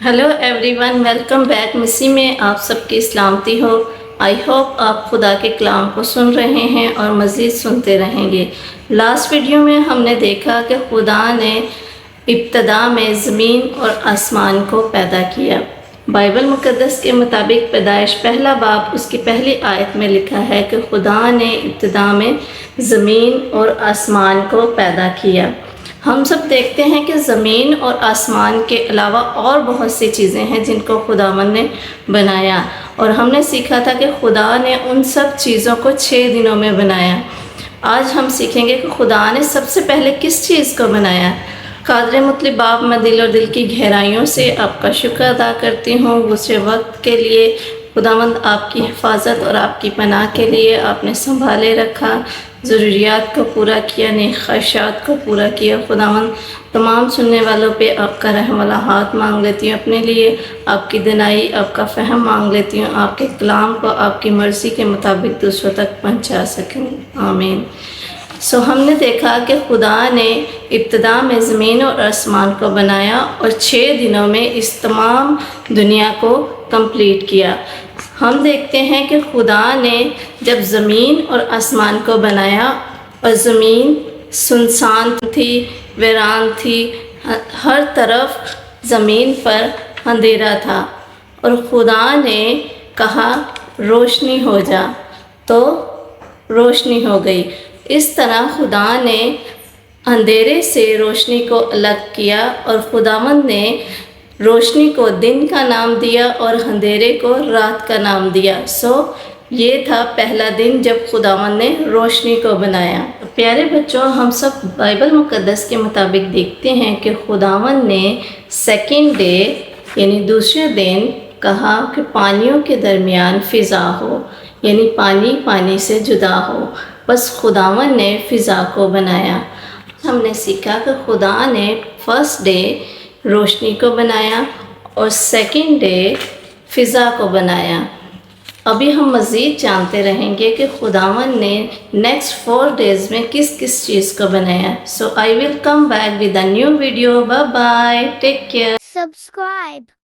Hello everyone, welcome back. मिसी में आप सबकी सलामती हो। आई होप आप खुदा के कलाम को सुन रहे हैं और मज़ीद सुनते रहेंगे। लास्ट वीडियो में हमने देखा कि खुदा ने इब्तदा में ज़मीन और आसमान को पैदा किया। बाइबल मुक़द्दस के मुताबिक पैदाइश पहला बाब उसकी पहली आयत में लिखा है कि खुदा ने इब्तदा में ज़मीन और आसमान को पैदा किया। हम सब देखते हैं कि ज़मीन और आसमान के अलावा और बहुत सी चीज़ें हैं जिनको खुदावंद ने बनाया, और हमने सीखा था कि खुदा ने उन सब चीज़ों को 6 दिनों में बनाया। आज हम सीखेंगे कि खुदा ने सबसे पहले किस चीज़ को बनाया। कादर मुतलब बाप, मैं दिल और दिल की गहराइयों से आपका शुक्र अदा करती हूँ गुज़रे वक्त के लिए। खुदावंद आपकी हिफाजत और आपकी पनाह के लिए आपने संभाले रखा, ज़रूरियात को पूरा किया, नेक ख्वाहिशात को पूरा किया। खुदावंद तमाम सुनने वालों पे आपका रहम वाला हाथ मांग लेती हूँ, अपने लिए आपकी दिनाई, आपका फ़हम मांग लेती हूँ, आपके कलाम को आपकी मर्ज़ी के मुताबिक दूसरों तक पहुँचा सकें। आमीन। हमने देखा कि खुदा ने इब्तदा में ज़मीन और आसमान को बनाया और 6 दिनों में इस तमाम दुनिया को कंप्लीट किया। हम देखते हैं कि खुदा ने जब ज़मीन और आसमान को बनाया और ज़मीन सुनसान थी, वीरान थी, हर तरफ ज़मीन पर अंधेरा था, और खुदा ने कहा रोशनी हो जा, तो रोशनी हो गई। इस तरह खुदा ने अंधेरे से रोशनी को अलग किया, और खुदावंद ने रोशनी को दिन का नाम दिया और अंधेरे को रात का नाम दिया। ये था पहला दिन जब खुदावंद ने रोशनी को बनाया। प्यारे बच्चों, हम सब बाइबल मुक़द्दस के मुताबिक देखते हैं कि खुदावंद ने सेकंड डे यानी दूसरे दिन कहा कि पानियों के दरमियान फ़िज़ा हो, यानी पानी पानी से जुदा हो। बस खुदावंद ने फ़िज़ा को बनाया। हमने सीखा कि खुदा ने फर्स्ट डे रोशनी को बनाया और सेकंड डे फ़िज़ा को बनाया। अभी हम मज़ीद जानते रहेंगे कि खुदावंद ने नेक्स्ट 4 डेज़ में किस किस चीज़ को बनाया। I will come back with a new video. Bye bye, take care, subscribe.